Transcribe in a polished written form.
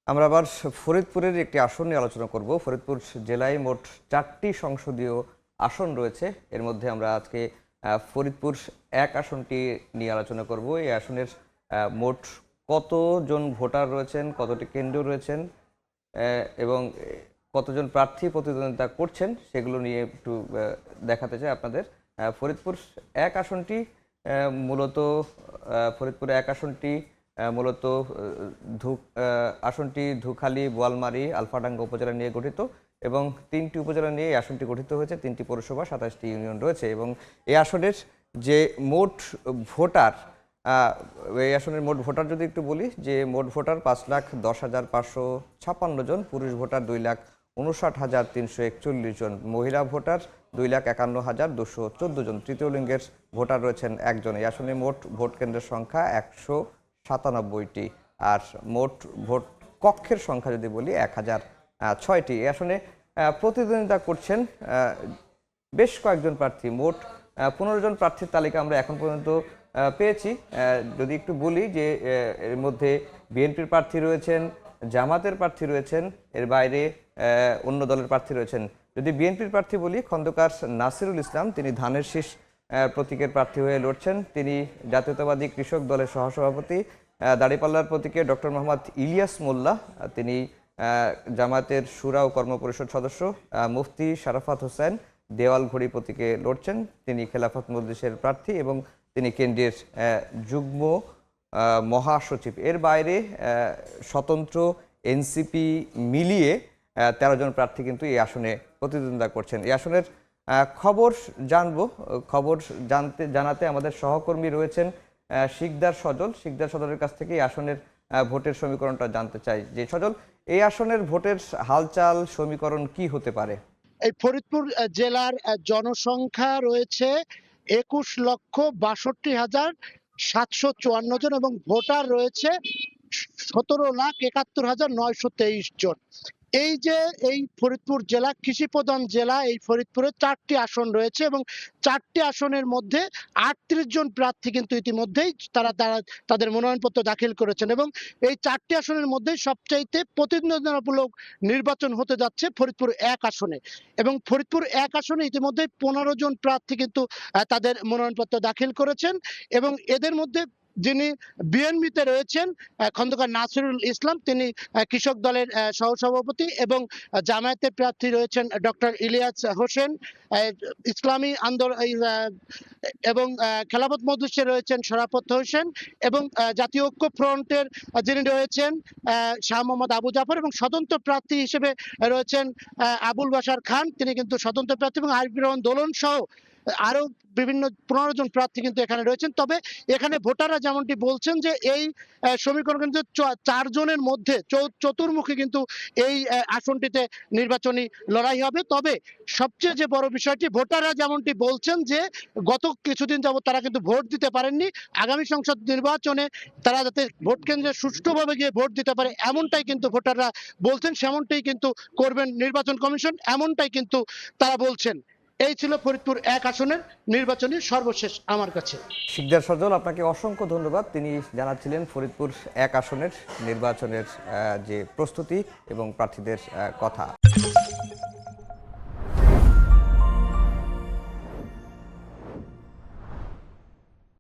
আমরা আবার ফরিদপুরের একটি আসন নিয়ে আলোচনা করব। ফরিদপুর জেলায় মোট 4টি সংসদীয় আসন রয়েছে। এর মধ্যে আমরা আজকে ফরিদপুর 1 আসনটি নিয়ে আলোচনা করব। এই আসনের মোট কতজন ভোটার রয়েছেন, কতটি কেন্দ্র রয়েছেন এবং কতজন প্রার্থী প্রতিদ্বন্দ্বিতা করছেন সেগুলো নিয়ে একটু দেখাতে চাই আপনাদের। ফরিদপুর 1 আসনটি মূলত ফরিদপুর 1 আসনটি মূলত আসনটি ধুখালী, বোয়ালমারী, আলফাডাঙ্গা উপজেলা নিয়ে গঠিত এবং 3টি উপজেলা নিয়ে এই আসনটি গঠিত হয়েছে। 3টি পৌরসভা, 27টি ইউনিয়ন রয়েছে এবং এই আসনের যে মোট ভোটার, এই আসনের মোট ভোটার যদি একটু বলি, যে মোট ভোটার 5,10,556 জন, পুরুষ ভোটার 2,59,341 জন, মহিলা ভোটার 2,51,214 জন, তৃতীয় লিঙ্গের ভোটার রয়েছেন একজন। এই আসনে মোট ভোট কেন্দ্রের সংখ্যা 197টি, আর মোট ভোট কক্ষের সংখ্যা যদি বলি 1006টি। এই আসনে প্রতিদ্বন্দ্বিতা করছেন বেশ কয়েকজন প্রার্থী। মোট 15 জন প্রার্থীর তালিকা আমরা এখন পর্যন্ত পেয়েছি। যদি একটু বলি যে এর মধ্যে বিএনপির প্রার্থী রয়েছেন, জামাতের প্রার্থী রয়েছেন, এর বাইরে অন্য দলের প্রার্থী রয়েছেন। যদি বিএনপির প্রার্থী বলি, খন্দকার নাসিরুল ইসলাম, তিনি ধানের শীষ প্রতীকের প্রার্থী হয়ে লড়ছেন। তিনি জাতীয়তাবাদী কৃষক দলের সহসভাপতি। দাঁড়িপাল্লার প্রতীকে ডক্টর মোহাম্মদ ইলিয়াস মোল্লা, তিনি জামায়াতের শুরা ও কর্মপরিষদ সদস্য। মুফতি শারাফাত হোসেন দেওয়ালঘড়ি প্রতীকে লড়ছেন, তিনি খেলাফত মজলিসের প্রার্থী এবং তিনি কেন্দ্রের যুগ্ম মহাসচিব। এর বাইরে স্বতন্ত্র, এনসিপি মিলিয়ে 13 জন প্রার্থী কিন্তু এই আসনে প্রতিদ্বন্দ্বিতা করছেন। এই আসনের খবর জানাতে আমাদের সহকর্মী রয়েছেন শিকদার সজল। শিকদার সজলের কাছ থেকে এই আসনের ভোটের সমীকরণটা জানতে চাই। যে সজল, এই আসনের ভোটের হালচাল সমীকরণ কি হতে পারে? এই ফরিদপুর জেলার জনসংখ্যা রয়েছে 21,62,754 জন এবং ভোটার রয়েছে 17,71,923 জন। এই ফরিদপুর জেলা কৃষি প্রধান জেলা। এই ফরিদপুরে 4টি আসন রয়েছে এবং 4টি আসনের মধ্যে 38 জন প্রার্থী কিন্তু ইতিমধ্যেই তারা তাদের মনোনয়নপত্র দাখিল করেছেন এবং এই 4টি আসনের মধ্যে সবচাইতে প্রতিদ্বন্দ্বিতামূলক নির্বাচন হতে যাচ্ছে ফরিদপুর 1 আসনে এবং ফরিদপুর 1 আসনে ইতিমধ্যে 15 জন প্রার্থী কিন্তু তাদের মনোনয়নপত্র দাখিল করেছেন এবং এদের মধ্যে যিনি বিএনপিতে রয়েছেন খন্দকার নাসিরুল ইসলাম, তিনি কৃষক দলের সহসভাপতি এবং জামায়াতের প্রার্থী রয়েছেন ডক্টর ইলিয়াস হোসেন, ইসলামী আন্দোলন এবং খেলাফত মজলিসে রয়েছেন শরাফত হোসেন এবং জাতীয় ঐক্য ফ্রন্টের যিনি রয়েছেন শাহ মোহাম্মদ আবু জাফর এবং স্বতন্ত্র প্রার্থী হিসেবে রয়েছেন আবুল বাশার খান, তিনি কিন্তু স্বতন্ত্র প্রার্থী এবং আরিফুর রহমান দোলন সহ আরো বিভিন্ন 15 জন প্রার্থী কিন্তু এখানে রয়েছেন। তবে এখানে ভোটাররা যেমনটি বলছেন যে এই সমীকরণ কিন্তু 4 জনের মধ্যে চতুর্মুখী কিন্তু এই আসনটিতে নির্বাচনী লড়াই হবে। তবে সবচেয়ে যে বড় বিষয়টি, ভোটাররা যেমনটি বলছেন যে গত কিছুদিন যাবত তারা কিন্তু ভোট দিতে পারেননি, আগামী সংসদ নির্বাচনে তারা যাতে ভোট কেন্দ্রে সুষ্ঠুভাবে গিয়ে ভোট দিতে পারে এমনটাই কিন্তু ভোটাররা বলছেন, সেমনটাই কিন্তু করবেন নির্বাচন কমিশন, এমনটাই কিন্তু তারা বলছেন। এই ছিল ফরিদপুর 1 আসনের নির্বাচনী সর্বশেষ আমার কাছে। শিকদার সজল, আপনাকে অসংখ্য ধন্যবাদ। তিনি জানাচ্ছিলেন ফরিদপুর 1 আসনের নির্বাচনের যে প্রস্তুতি এবং প্রার্থীদের কথা।